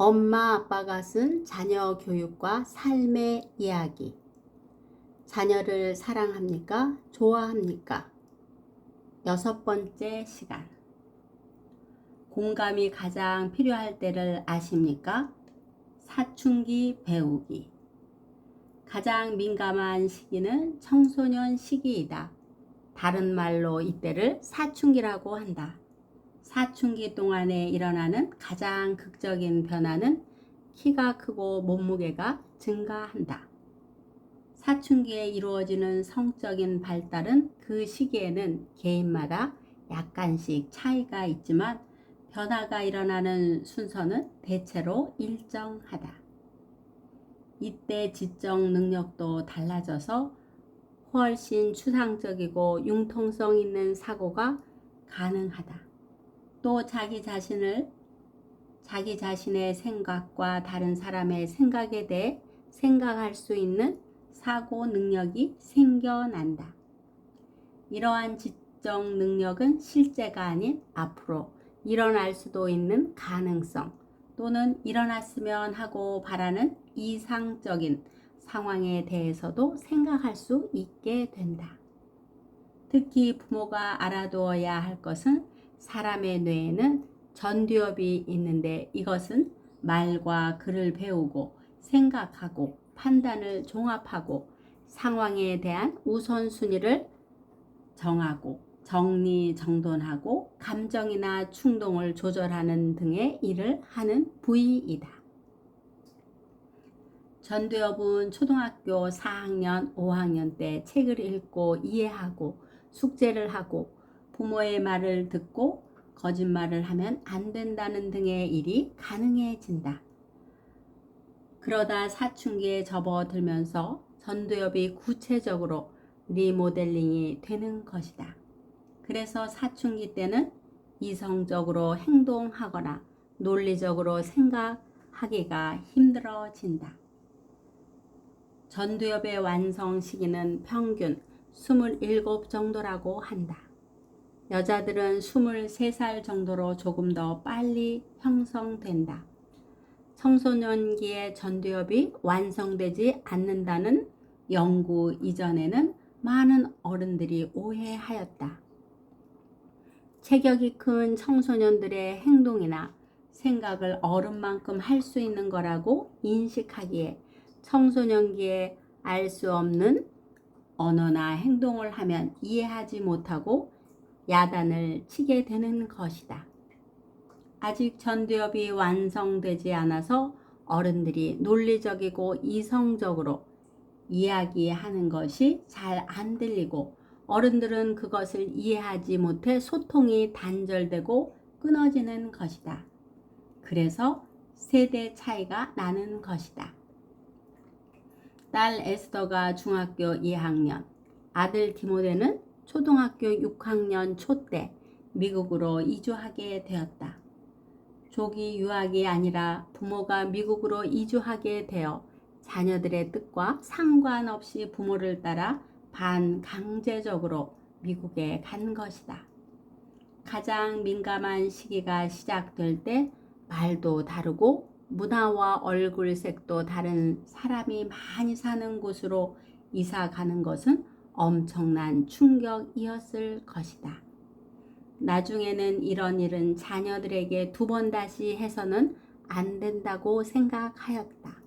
엄마 아빠가 쓴 자녀 교육과 삶의 이야기. 자녀를 사랑합니까? 좋아합니까? 6번째 시간. 공감이 가장 필요할 때를 아십니까? 사춘기 배우기. 가장 민감한 시기는 청소년 시기이다. 다른 말로 이때를 사춘기라고 한다. 사춘기 동안에 일어나는 가장 극적인 변화는 키가 크고 몸무게가 증가한다. 사춘기에 이루어지는 성적인 발달은 그 시기에는 개인마다 약간씩 차이가 있지만 변화가 일어나는 순서는 대체로 일정하다. 이때 지적 능력도 달라져서 훨씬 추상적이고 융통성 있는 사고가 가능하다. 또 자기 자신의 생각과 다른 사람의 생각에 대해 생각할 수 있는 사고 능력이 생겨난다. 이러한 지적 능력은 실제가 아닌 앞으로 일어날 수도 있는 가능성 또는 일어났으면 하고 바라는 이상적인 상황에 대해서도 생각할 수 있게 된다. 특히 부모가 알아두어야 할 것은 사람의 뇌에는 전두엽이 있는데 이것은 말과 글을 배우고 생각하고 판단을 종합하고 상황에 대한 우선순위를 정하고 정리정돈하고 감정이나 충동을 조절하는 등의 일을 하는 부위이다. 전두엽은 초등학교 4학년, 5학년 때 책을 읽고 이해하고 숙제를 하고 부모의 말을 듣고 거짓말을 하면 안 된다는 등의 일이 가능해진다. 그러다 사춘기에 접어들면서 전두엽이 구체적으로 리모델링이 되는 것이다. 그래서 사춘기 때는 이성적으로 행동하거나 논리적으로 생각하기가 힘들어진다. 전두엽의 완성 시기는 평균 27 정도라고 한다. 여자들은 23살 정도로 조금 더 빨리 형성된다. 청소년기에 전두엽이 완성되지 않는다는 연구 이전에는 많은 어른들이 오해하였다. 체격이 큰 청소년들의 행동이나 생각을 어른만큼 할 수 있는 거라고 인식하기에 청소년기에 알 수 없는 언어나 행동을 하면 이해하지 못하고 야단을 치게 되는 것이다. 아직 전두엽이 완성되지 않아서 어른들이 논리적이고 이성적으로 이야기하는 것이 잘 안 들리고 어른들은 그것을 이해하지 못해 소통이 단절되고 끊어지는 것이다. 그래서 세대 차이가 나는 것이다. 딸 에스더가 중학교 2학년, 아들 디모데는 초등학교 6학년 초 때 미국으로 이주하게 되었다. 조기 유학이 아니라 부모가 미국으로 이주하게 되어 자녀들의 뜻과 상관없이 부모를 따라 반강제적으로 미국에 간 것이다. 가장 민감한 시기가 시작될 때 말도 다르고 문화와 얼굴색도 다른 사람이 많이 사는 곳으로 이사 가는 것은 엄청난 충격이었을 것이다. 나중에는 이런 일은 자녀들에게 2번 다시 해서는 안 된다고 생각하였다.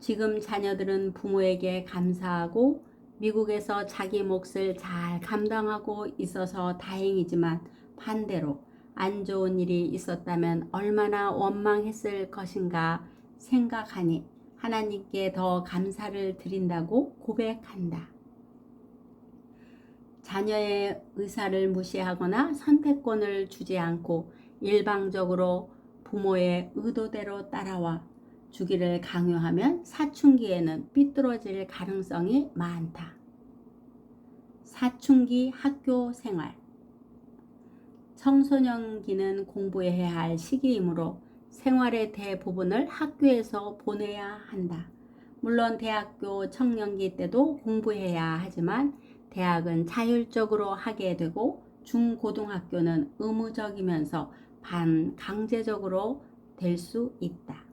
지금 자녀들은 부모에게 감사하고 미국에서 자기 몫을 잘 감당하고 있어서 다행이지만 반대로 안 좋은 일이 있었다면 얼마나 원망했을 것인가 생각하니 하나님께 더 감사를 드린다고 고백한다. 자녀의 의사를 무시하거나 선택권을 주지 않고 일방적으로 부모의 의도대로 따라와 주기를 강요하면 사춘기에는 삐뚤어질 가능성이 많다. 사춘기 학교 생활. 청소년기는 공부해야 할 시기이므로 생활의 대부분을 학교에서 보내야 한다. 물론 대학교 청년기 때도 공부해야 하지만 대학은 자율적으로 하게 되고 중고등학교는 의무적이면서 반강제적으로 될 수 있다.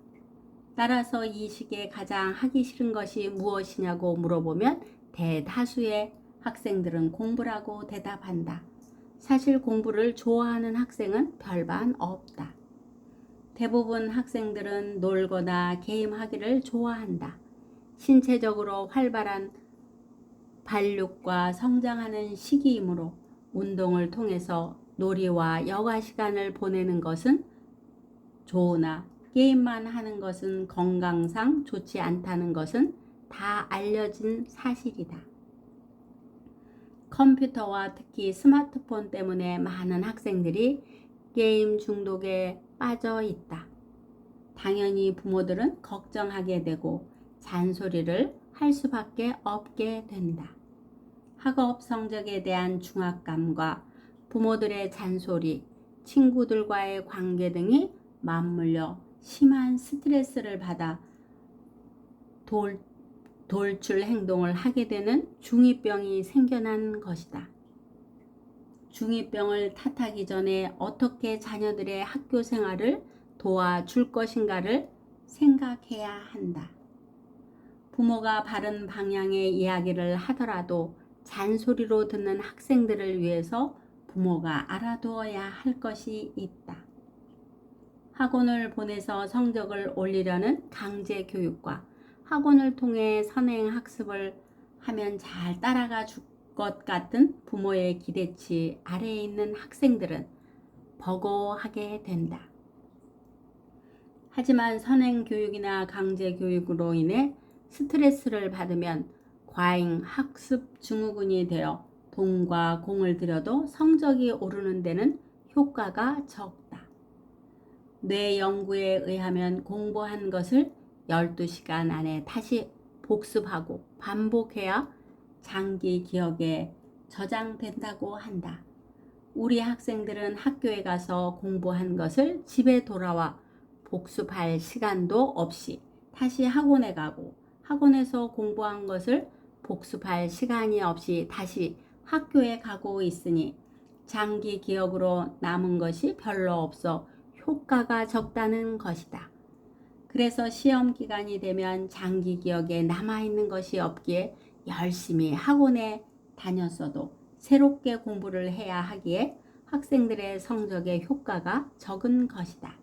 따라서 이 시기에 가장 하기 싫은 것이 무엇이냐고 물어보면 대다수의 학생들은 공부라고 대답한다. 사실 공부를 좋아하는 학생은 별반 없다. 대부분 학생들은 놀거나 게임하기를 좋아한다. 신체적으로 활발한 발육과 성장하는 시기이므로 운동을 통해서 놀이와 여가 시간을 보내는 것은 좋으나 게임만 하는 것은 건강상 좋지 않다는 것은 다 알려진 사실이다. 컴퓨터와 특히 스마트폰 때문에 많은 학생들이 게임 중독에 빠져 있다. 당연히 부모들은 걱정하게 되고 잔소리를 할 수밖에 없게 된다. 학업 성적에 대한 중압감과 부모들의 잔소리, 친구들과의 관계 등이 맞물려 심한 스트레스를 받아 돌출 행동을 하게 되는 중2병이 생겨난 것이다. 중2병을 탓하기 전에 어떻게 자녀들의 학교 생활을 도와줄 것인가를 생각해야 한다. 부모가 바른 방향의 이야기를 하더라도 잔소리로 듣는 학생들을 위해서 부모가 알아두어야 할 것이 있다. 학원을 보내서 성적을 올리려는 강제 교육과 학원을 통해 선행 학습을 하면 잘 따라가 줄 것 같은 부모의 기대치 아래에 있는 학생들은 버거워하게 된다. 하지만 선행 교육이나 강제 교육으로 인해 스트레스를 받으면 과잉 학습 증후군이 되어 돈과 공을 들여도 성적이 오르는 데는 효과가 적다. 뇌 연구에 의하면 공부한 것을 12시간 안에 다시 복습하고 반복해야 장기 기억에 저장된다고 한다. 우리 학생들은 학교에 가서 공부한 것을 집에 돌아와 복습할 시간도 없이 다시 학원에 가고 학원에서 공부한 것을 복습할 시간이 없이 다시 학교에 가고 있으니 장기 기억으로 남은 것이 별로 없어 효과가 적다는 것이다. 그래서 시험 기간이 되면 장기 기억에 남아있는 것이 없기에 열심히 학원에 다녔어도 새롭게 공부를 해야 하기에 학생들의 성적에 효과가 적은 것이다.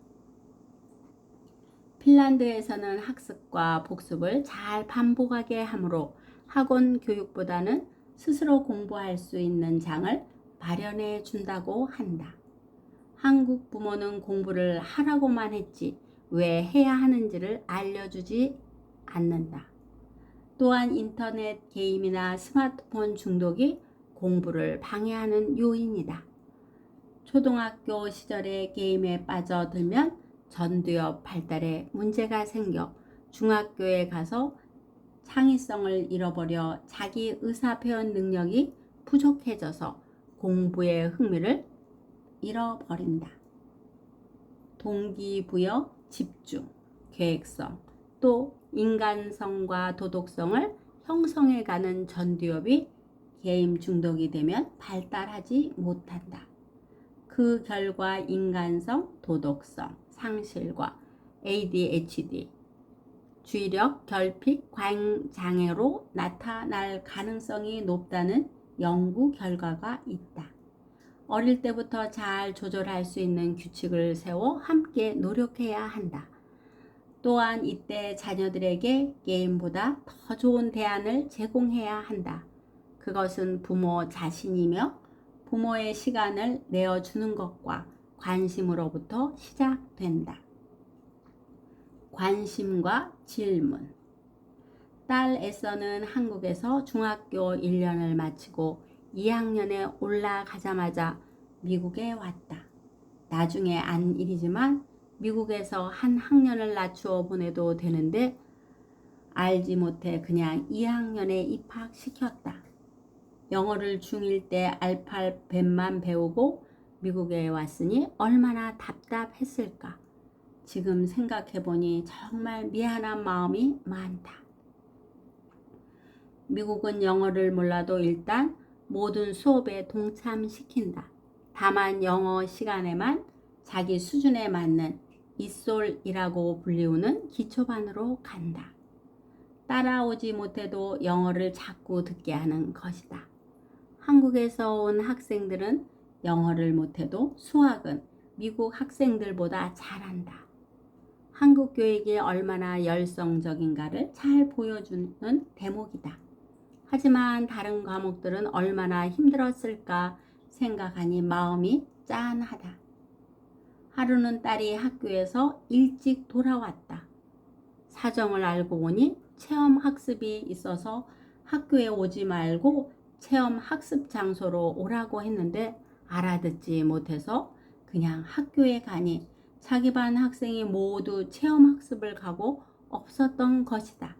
핀란드에서는 학습과 복습을 잘 반복하게 하므로 학원 교육보다는 스스로 공부할 수 있는 장을 마련해 준다고 한다. 한국 부모는 공부를 하라고만 했지 왜 해야 하는지를 알려주지 않는다. 또한 인터넷 게임이나 스마트폰 중독이 공부를 방해하는 요인이다. 초등학교 시절에 게임에 빠져들면 전두엽 발달에 문제가 생겨 중학교에 가서 창의성을 잃어버려 자기 의사표현 능력이 부족해져서 공부의 흥미를 잃어버린다. 동기부여, 집중, 계획성, 또 인간성과 도덕성을 형성해가는 전두엽이 게임 중독이 되면 발달하지 못한다. 그 결과 인간성, 도덕성, 상실과 ADHD, 주의력, 결핍, 과잉 장애로 나타날 가능성이 높다는 연구 결과가 있다. 어릴 때부터 잘 조절할 수 있는 규칙을 세워 함께 노력해야 한다. 또한 이때 자녀들에게 게임보다 더 좋은 대안을 제공해야 한다. 그것은 부모 자신이며 부모의 시간을 내어주는 것과 관심으로부터 시작된다. 관심과 질문. 딸 에서는 한국에서 중학교 1년을 마치고 2학년에 올라가자마자 미국에 왔다. 나중에 안 일이지만 미국에서 한 학년을 낮추어 보내도 되는데 알지 못해 그냥 2학년에 입학시켰다. 영어를 중1 때 알파벳만 배우고 미국에 왔으니 얼마나 답답했을까. 지금 생각해보니 정말 미안한 마음이 많다. 미국은 영어를 몰라도 일단 모든 수업에 동참시킨다. 다만 영어 시간에만 자기 수준에 맞는 이솔이라고 불리우는 기초반으로 간다. 따라오지 못해도 영어를 자꾸 듣게 하는 것이다. 한국에서 온 학생들은 영어를 못해도 수학은 미국 학생들보다 잘한다. 한국 교육이 얼마나 열성적인가를 잘 보여주는 대목이다. 하지만 다른 과목들은 얼마나 힘들었을까 생각하니 마음이 짠하다. 하루는 딸이 학교에서 일찍 돌아왔다. 사정을 알고 보니 체험 학습이 있어서 학교에 오지 말고 체험 학습 장소로 오라고 했는데 알아듣지 못해서 그냥 학교에 가니 자기 반 학생이 모두 체험 학습을 가고 없었던 것이다.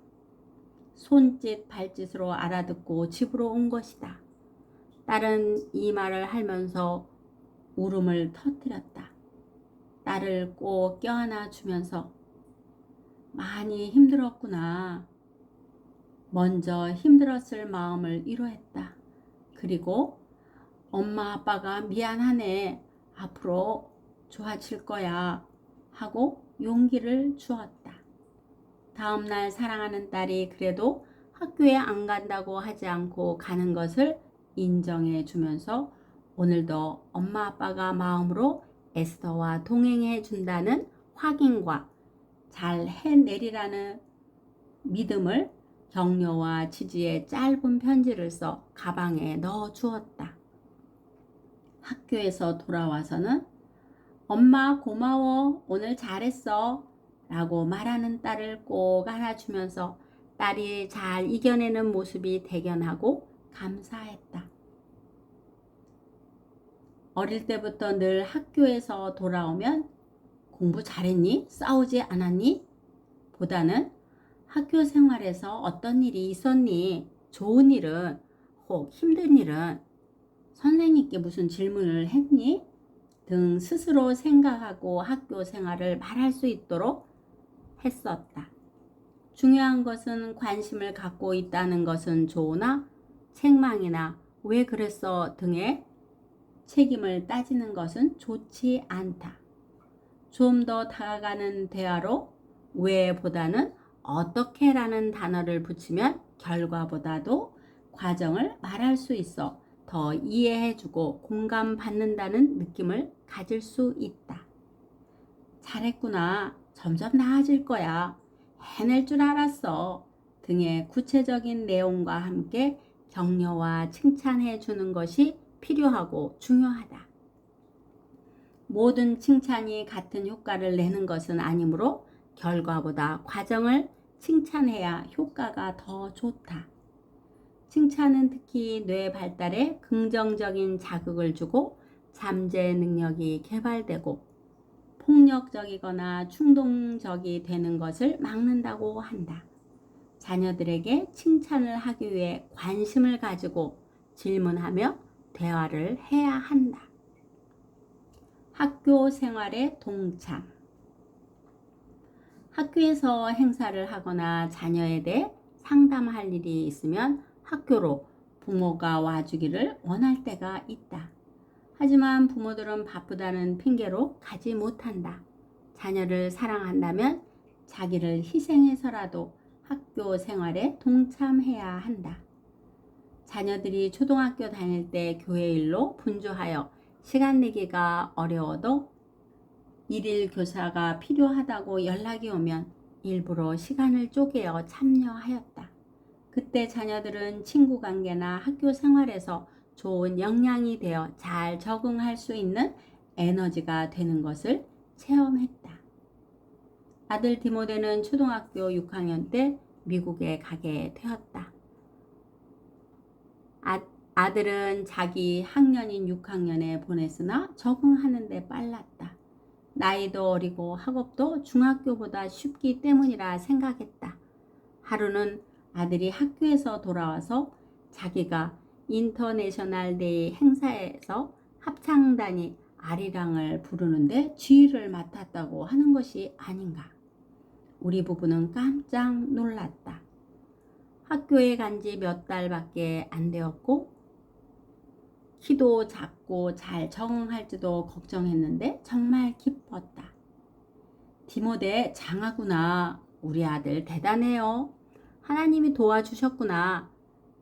손짓 발짓으로 알아듣고 집으로 온 것이다. 딸은 이 말을 하면서 울음을 터뜨렸다. 딸을 꼭 껴안아 주면서 많이 힘들었구나. 먼저 힘들었을 마음을 위로했다. 그리고 엄마 아빠가 미안하네. 앞으로 좋아질 거야. 하고 용기를 주었다. 다음날 사랑하는 딸이 그래도 학교에 안 간다고 하지 않고 가는 것을 인정해 주면서 오늘도 엄마 아빠가 마음으로 에스더와 동행해 준다는 확인과 잘 해내리라는 믿음을 격려와 지지의 짧은 편지를 써 가방에 넣어 주었다. 학교에서 돌아와서는 엄마 고마워, 오늘 잘했어 라고 말하는 딸을 꼭 안아주면서 딸이 잘 이겨내는 모습이 대견하고 감사했다. 어릴 때부터 늘 학교에서 돌아오면 공부 잘했니? 싸우지 않았니? 보다는 학교 생활에서 어떤 일이 있었니? 좋은 일은, 혹 힘든 일은, 선생님께 무슨 질문을 했니? 등 스스로 생각하고 학교 생활을 말할 수 있도록 했었다. 중요한 것은 관심을 갖고 있다는 것은 좋으나 책망이나 왜 그랬어 등의 책임을 따지는 것은 좋지 않다. 좀 더 다가가는 대화로 왜보다는 어떻게라는 단어를 붙이면 결과보다도 과정을 말할 수 있어 더 이해해주고 공감받는다는 느낌을 가질 수 있다. 잘했구나. 점점 나아질 거야. 해낼 줄 알았어. 등의 구체적인 내용과 함께 격려와 칭찬해 주는 것이 필요하고 중요하다. 모든 칭찬이 같은 효과를 내는 것은 아니므로 결과보다 과정을 칭찬해야 효과가 더 좋다. 칭찬은 특히 뇌 발달에 긍정적인 자극을 주고 잠재 능력이 개발되고 폭력적이거나 충동적이 되는 것을 막는다고 한다. 자녀들에게 칭찬을 하기 위해 관심을 가지고 질문하며 대화를 해야 한다. 학교 생활의 동참. 학교에서 행사를 하거나 자녀에 대해 상담할 일이 있으면 학교로 부모가 와주기를 원할 때가 있다. 하지만 부모들은 바쁘다는 핑계로 가지 못한다. 자녀를 사랑한다면 자기를 희생해서라도 학교 생활에 동참해야 한다. 자녀들이 초등학교 다닐 때 교회 일로 분주하여 시간 내기가 어려워도 일일 교사가 필요하다고 연락이 오면 일부러 시간을 쪼개어 참여하였다. 그때 자녀들은 친구 관계나 학교 생활에서 좋은 역량이 되어 잘 적응할 수 있는 에너지가 되는 것을 체험했다. 아들 디모데는 초등학교 6학년 때 미국에 가게 되었다. 아들은 자기 학년인 6학년에 보냈으나 적응하는 데 빨랐다. 나이도 어리고 학업도 중학교보다 쉽기 때문이라 생각했다. 하루는 아들이 학교에서 돌아와서 자기가 인터내셔널 데이 행사에서 합창단이 아리랑을 부르는데 지휘를 맡았다고 하는 것이 아닌가. 우리 부부는 깜짝 놀랐다. 학교에 간 지 몇 달밖에 안 되었고 키도 작고 잘 적응할지도 걱정했는데 정말 기뻤다. 디모데 장하구나. 우리 아들 대단해요. 하나님이 도와주셨구나.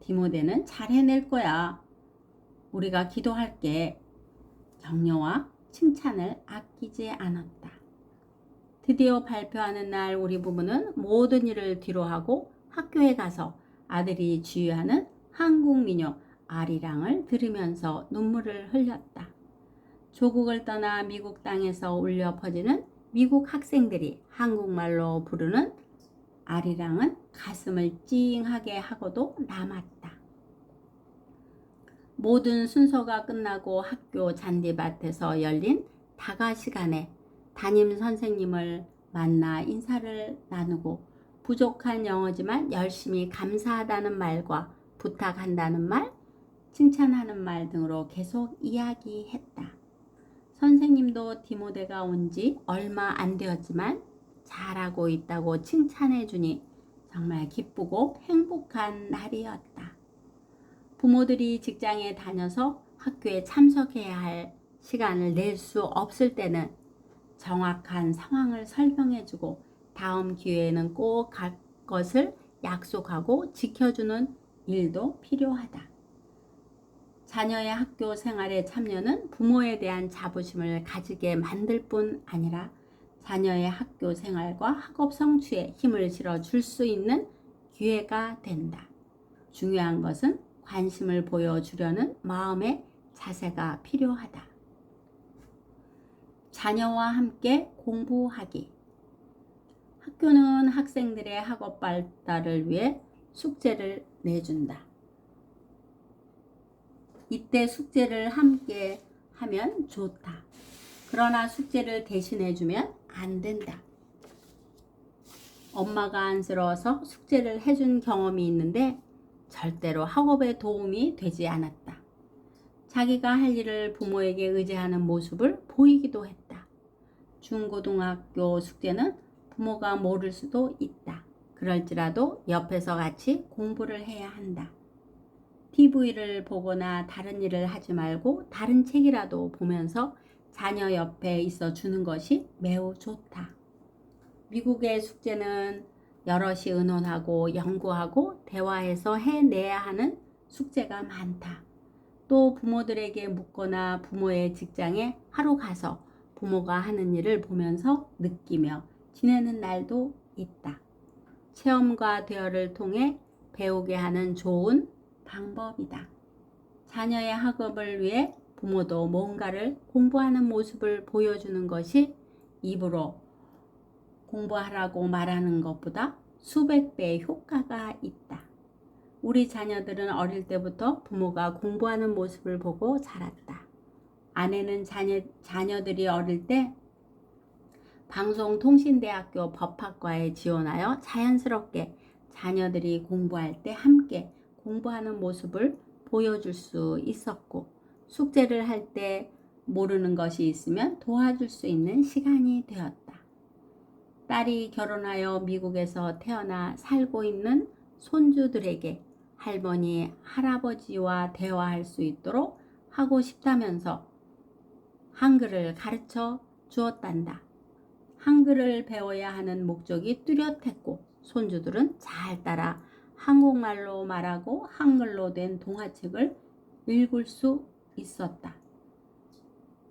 디모데는 잘 해낼 거야. 우리가 기도할게. 격려와 칭찬을 아끼지 않았다. 드디어 발표하는 날 우리 부부는 모든 일을 뒤로하고 학교에 가서 아들이 지휘하는 한국 민요 아리랑을 들으면서 눈물을 흘렸다. 조국을 떠나 미국 땅에서 울려 퍼지는 미국 학생들이 한국말로 부르는 아리랑은 가슴을 찡하게 하고도 남았다. 모든 순서가 끝나고 학교 잔디밭에서 열린 다과 시간에 담임 선생님을 만나 인사를 나누고 부족한 영어지만 열심히 감사하다는 말과 부탁한다는 말, 칭찬하는 말 등으로 계속 이야기했다. 선생님도 디모데가 온 지 얼마 안 되었지만 잘하고 있다고 칭찬해 주니 정말 기쁘고 행복한 날이었다. 부모들이 직장에 다녀서 학교에 참석해야 할 시간을 낼 수 없을 때는 정확한 상황을 설명해 주고 다음 기회에는 꼭 갈 것을 약속하고 지켜주는 일도 필요하다. 자녀의 학교 생활에 참여는 부모에 대한 자부심을 가지게 만들 뿐 아니라 자녀의 학교 생활과 학업 성취에 힘을 실어줄 수 있는 기회가 된다. 중요한 것은 관심을 보여주려는 마음의 자세가 필요하다. 자녀와 함께 공부하기. 학교는 학생들의 학업 발달을 위해 숙제를 내준다. 이때 숙제를 함께 하면 좋다. 그러나 숙제를 대신해주면 안 된다. 엄마가 안쓰러워서 숙제를 해준 경험이 있는데 절대로 학업에 도움이 되지 않았다. 자기가 할 일을 부모에게 의지하는 모습을 보이기도 했다. 중고등학교 숙제는 부모가 모를 수도 있다. 그럴지라도 옆에서 같이 공부를 해야 한다. TV를 보거나 다른 일을 하지 말고 다른 책이라도 보면서 자녀 옆에 있어 주는 것이 매우 좋다. 미국의 숙제는 여럿이 의논하고 연구하고 대화해서 해내야 하는 숙제가 많다. 또 부모들에게 묻거나 부모의 직장에 하루 가서 부모가 하는 일을 보면서 느끼며 지내는 날도 있다. 체험과 대화를 통해 배우게 하는 좋은 방법이다. 자녀의 학업을 위해 부모도 뭔가를 공부하는 모습을 보여주는 것이 입으로 공부하라고 말하는 것보다 수백 배의 효과가 있다. 우리 자녀들은 어릴 때부터 부모가 공부하는 모습을 보고 자랐다. 아내는 자녀들이 어릴 때 방송통신대학교 법학과에 지원하여 자연스럽게 자녀들이 공부할 때 함께 공부하는 모습을 보여줄 수 있었고, 숙제를 할 때 모르는 것이 있으면 도와줄 수 있는 시간이 되었다. 딸이 결혼하여 미국에서 태어나 살고 있는 손주들에게 할머니, 할아버지와 대화할 수 있도록 하고 싶다면서 한글을 가르쳐 주었단다. 한글을 배워야 하는 목적이 뚜렷했고 손주들은 잘 따라 한국말로 말하고 한글로 된 동화책을 읽을 수 있었다.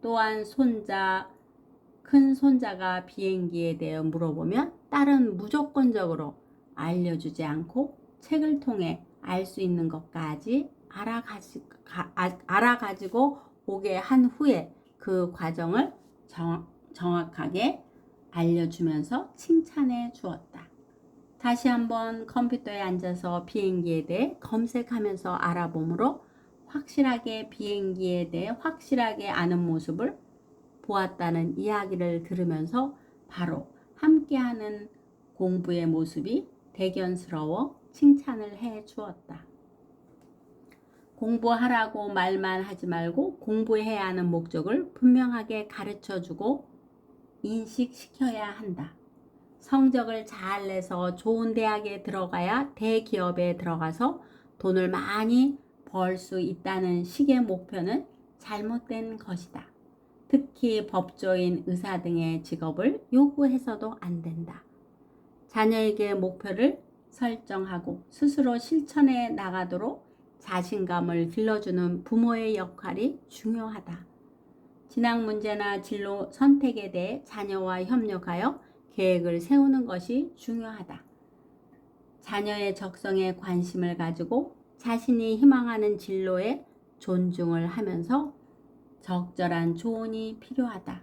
또한 큰 손자가 비행기에 대해 물어보면 딸은 무조건적으로 알려주지 않고 책을 통해 알 수 있는 것까지 알아가지고 오게 한 후에 그 과정을 정확하게 알려주면서 칭찬해 주었다. 다시 한번 컴퓨터에 앉아서 비행기에 대해 검색하면서 알아보므로 비행기에 대해 확실하게 아는 모습을 보았다는 이야기를 들으면서 바로 함께하는 공부의 모습이 대견스러워 칭찬을 해 주었다. 공부하라고 말만 하지 말고 공부해야 하는 목적을 분명하게 가르쳐 주고 인식시켜야 한다. 성적을 잘 내서 좋은 대학에 들어가야 대기업에 들어가서 돈을 많이 벌 수 있다는 식의 목표는 잘못된 것이다. 특히 법조인, 의사 등의 직업을 요구해서도 안 된다. 자녀에게 목표를 설정하고 스스로 실천해 나가도록 자신감을 길러주는 부모의 역할이 중요하다. 진학 문제나 진로 선택에 대해 자녀와 협력하여 계획을 세우는 것이 중요하다. 자녀의 적성에 관심을 가지고 자신이 희망하는 진로에 존중을 하면서 적절한 조언이 필요하다.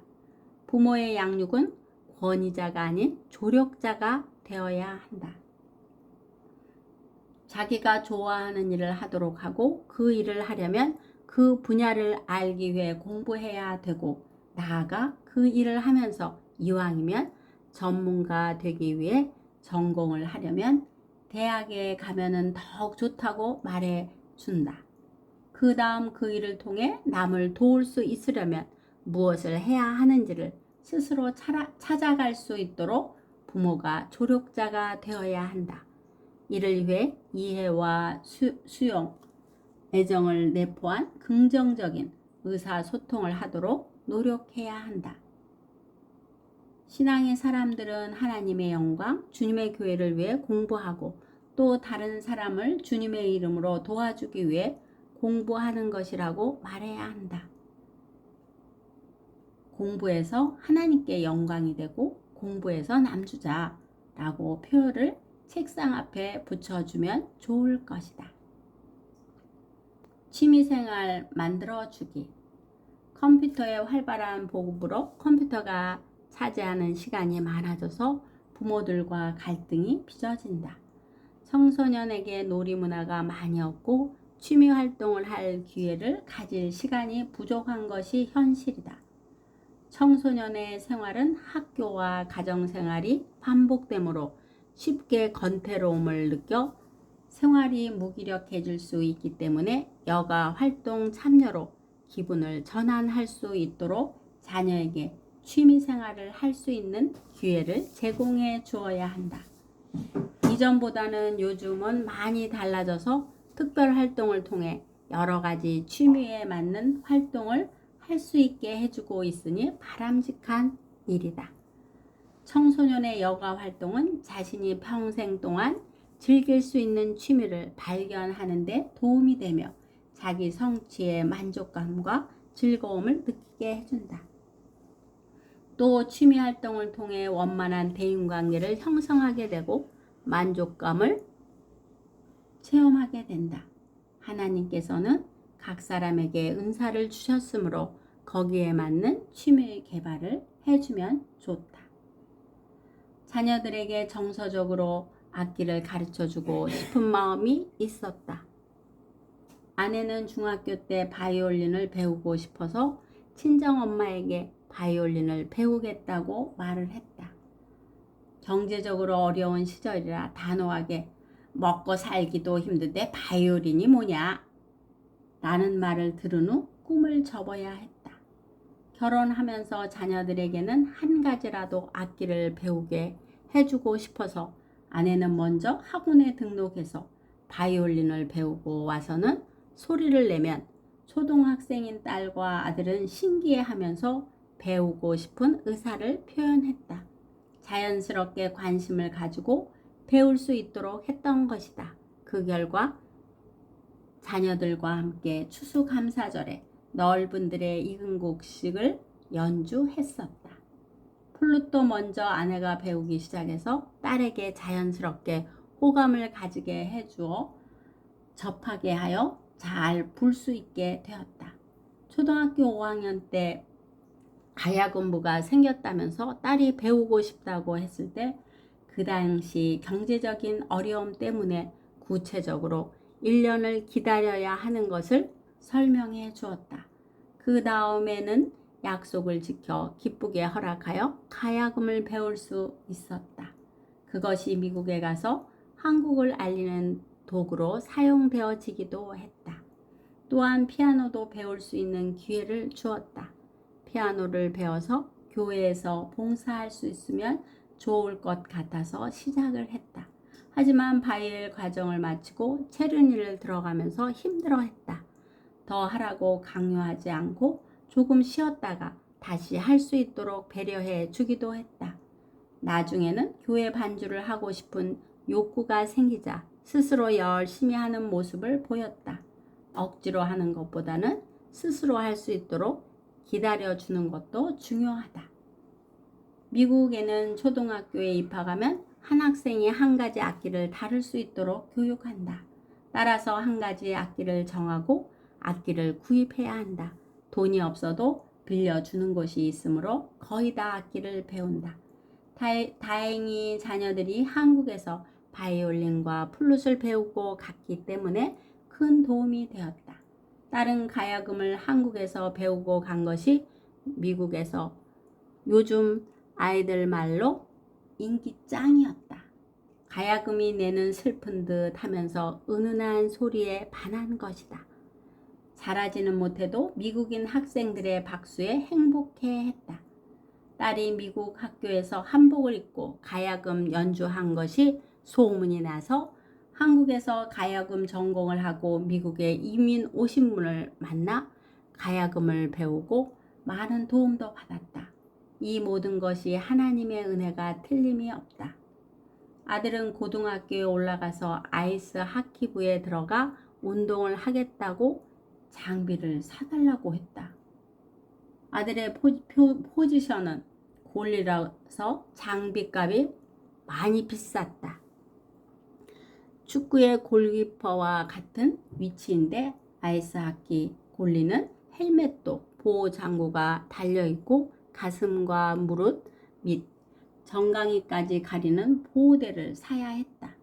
부모의 양육은 권위자가 아닌 조력자가 되어야 한다. 자기가 좋아하는 일을 하도록 하고 그 일을 하려면 그 분야를 알기 위해 공부해야 되고 나아가 그 일을 하면서 이왕이면 전문가 되기 위해 전공을 하려면 대학에 가면은 더욱 좋다고 말해 준다. 그 다음 그 일을 통해 남을 도울 수 있으려면 무엇을 해야 하는지를 스스로 찾아갈 수 있도록 부모가 조력자가 되어야 한다. 이를 위해 이해와 수용, 애정을 내포한 긍정적인 의사소통을 하도록 노력해야 한다. 신앙의 사람들은 하나님의 영광, 주님의 교회를 위해 공부하고 또 다른 사람을 주님의 이름으로 도와주기 위해 공부하는 것이라고 말해야 한다. 공부해서 하나님께 영광이 되고 공부해서 남주자라고 표어를 책상 앞에 붙여주면 좋을 것이다. 취미생활 만들어주기. 컴퓨터의 활발한 보급으로 컴퓨터가 차지하는 시간이 많아져서 부모들과 갈등이 빚어진다. 청소년에게 놀이문화가 많이 없고 취미활동을 할 기회를 가질 시간이 부족한 것이 현실이다. 청소년의 생활은 학교와 가정생활이 반복되므로 쉽게 건태로움을 느껴 생활이 무기력해질 수 있기 때문에 여가 활동 참여로 기분을 전환할 수 있도록 자녀에게 취미생활을 할 수 있는 기회를 제공해 주어야 한다. 이전보다는 요즘은 많이 달라져서 특별활동을 통해 여러 가지 취미에 맞는 활동을 할 수 있게 해주고 있으니 바람직한 일이다. 청소년의 여가 활동은 자신이 평생 동안 즐길 수 있는 취미를 발견하는 데 도움이 되며 자기 성취의 만족감과 즐거움을 느끼게 해준다. 또 취미 활동을 통해 원만한 대인관계를 형성하게 되고 만족감을 체험하게 된다. 하나님께서는 각 사람에게 은사를 주셨으므로 거기에 맞는 취미 개발을 해주면 좋다. 자녀들에게 정서적으로 악기를 가르쳐주고 싶은 마음이 있었다. 아내는 중학교 때 바이올린을 배우고 싶어서 친정엄마에게 바이올린을 배우겠다고 말을 했다. 경제적으로 어려운 시절이라 단호하게 먹고 살기도 힘든데 바이올린이 뭐냐? 라는 말을 들은 후 꿈을 접어야 했다. 결혼하면서 자녀들에게는 한 가지라도 악기를 배우게 해주고 싶어서 아내는 먼저 학원에 등록해서 바이올린을 배우고 와서는 소리를 내면 초등학생인 딸과 아들은 신기해하면서 배우고 싶은 의사를 표현했다. 자연스럽게 관심을 가지고 배울 수 있도록 했던 것이다. 그 결과 자녀들과 함께 추수감사절에 넓은들의 익은 곡식을 연주했었다. 플룻도 먼저 아내가 배우기 시작해서 딸에게 자연스럽게 호감을 가지게 해주어 접하게 하여 잘 불 수 있게 되었다. 초등학교 5학년 때 가야금부가 생겼다면서 딸이 배우고 싶다고 했을 때 그 당시 경제적인 어려움 때문에 구체적으로 1년을 기다려야 하는 것을 설명해 주었다. 그 다음에는 약속을 지켜 기쁘게 허락하여 가야금을 배울 수 있었다. 그것이 미국에 가서 한국을 알리는 도구로 사용되어지기도 했다. 또한 피아노도 배울 수 있는 기회를 주었다. 피아노를 배워서 교회에서 봉사할 수 있으면 좋을 것 같아서 시작을 했다. 하지만 바이엘 과정을 마치고 체르니를 들어가면서 힘들어했다. 더 하라고 강요하지 않고 조금 쉬었다가 다시 할 수 있도록 배려해 주기도 했다. 나중에는 교회 반주를 하고 싶은 욕구가 생기자 스스로 열심히 하는 모습을 보였다. 억지로 하는 것보다는 스스로 할 수 있도록 기다려주는 것도 중요하다. 미국에는 초등학교에 입학하면 한 학생이 한 가지 악기를 다룰 수 있도록 교육한다. 따라서 한 가지 악기를 정하고 악기를 구입해야 한다. 돈이 없어도 빌려주는 곳이 있으므로 거의 다 악기를 배운다. 다행히 자녀들이 한국에서 바이올린과 플룻을 배우고 갔기 때문에 큰 도움이 되었다. 다른 가야금을 한국에서 배우고 간 것이 미국에서 요즘 아이들 말로 인기 짱이었다. 가야금이 내는 슬픈 듯 하면서 은은한 소리에 반한 것이다. 잘하지는 못해도 미국인 학생들의 박수에 행복해했다. 딸이 미국 학교에서 한복을 입고 가야금 연주한 것이 소문이 나서 한국에서 가야금 전공을 하고 미국에 이민 오신 분을 만나 가야금을 배우고 많은 도움도 받았다. 이 모든 것이 하나님의 은혜가 틀림이 없다. 아들은 고등학교에 올라가서 아이스 하키부에 들어가 운동을 하겠다고 장비를 사달라고 했다. 아들의 포지션은 골리라서 장비값이 많이 비쌌다. 축구의 골키퍼와 같은 위치인데 아이스하키 골리는 헬멧도 보호 장구가 달려있고 가슴과 무릎 및 정강이까지 가리는 보호대를 사야 했다.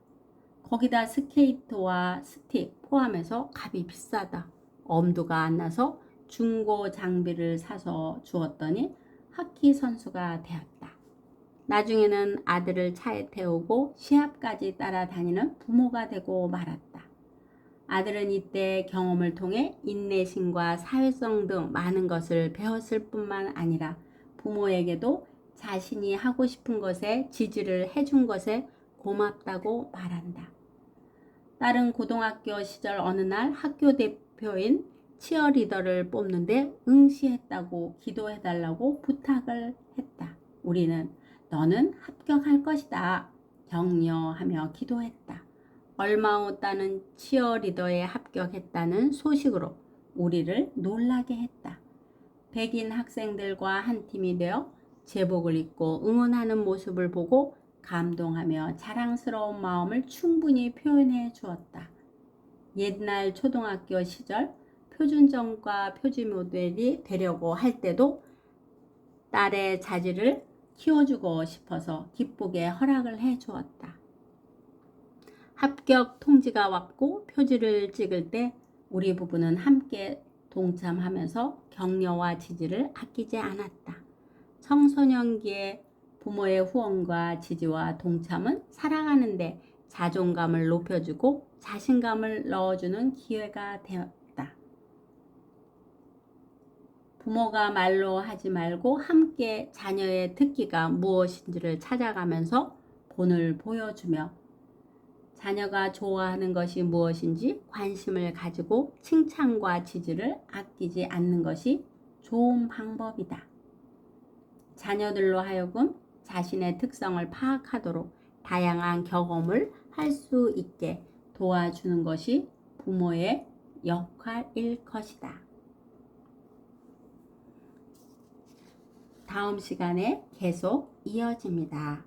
거기다 스케이트와 스틱 포함해서 값이 비싸다. 엄두가 안 나서 중고 장비를 사서 주었더니 하키 선수가 되었다. 나중에는 아들을 차에 태우고 시합까지 따라다니는 부모가 되고 말았다. 아들은 이때 경험을 통해 인내심과 사회성 등 많은 것을 배웠을 뿐만 아니라 부모에게도 자신이 하고 싶은 것에 지지를 해준 것에 고맙다고 말한다. 딸은 고등학교 시절 어느 날 학교 대표인 치어리더를 뽑는데 응시했다고 기도해달라고 부탁을 했다. 우리는 너는 합격할 것이다 격려하며 기도했다. 얼마 후 딸은 치어리더에 합격했다는 소식으로 우리를 놀라게 했다. 백인 학생들과 한 팀이 되어 제복을 입고 응원하는 모습을 보고 감동하며 자랑스러운 마음을 충분히 표현해 주었다. 옛날 초등학교 시절 표준점과 표준 모델이 되려고 할 때도 딸의 자질을 키워주고 싶어서 기쁘게 허락을 해 주었다. 합격 통지가 왔고 표지를 찍을 때 우리 부부는 함께 동참하면서 격려와 지지를 아끼지 않았다. 청소년기에 부모의 후원과 지지와 동참은 살아가는데 자존감을 높여주고 자신감을 넣어주는 기회가 되었다. 부모가 말로 하지 말고 함께 자녀의 특기가 무엇인지를 찾아가면서 본을 보여주며 자녀가 좋아하는 것이 무엇인지 관심을 가지고 칭찬과 지지를 아끼지 않는 것이 좋은 방법이다. 자녀들로 하여금 자신의 특성을 파악하도록 다양한 경험을 할 수 있게 도와주는 것이 부모의 역할일 것이다. 다음 시간에 계속 이어집니다.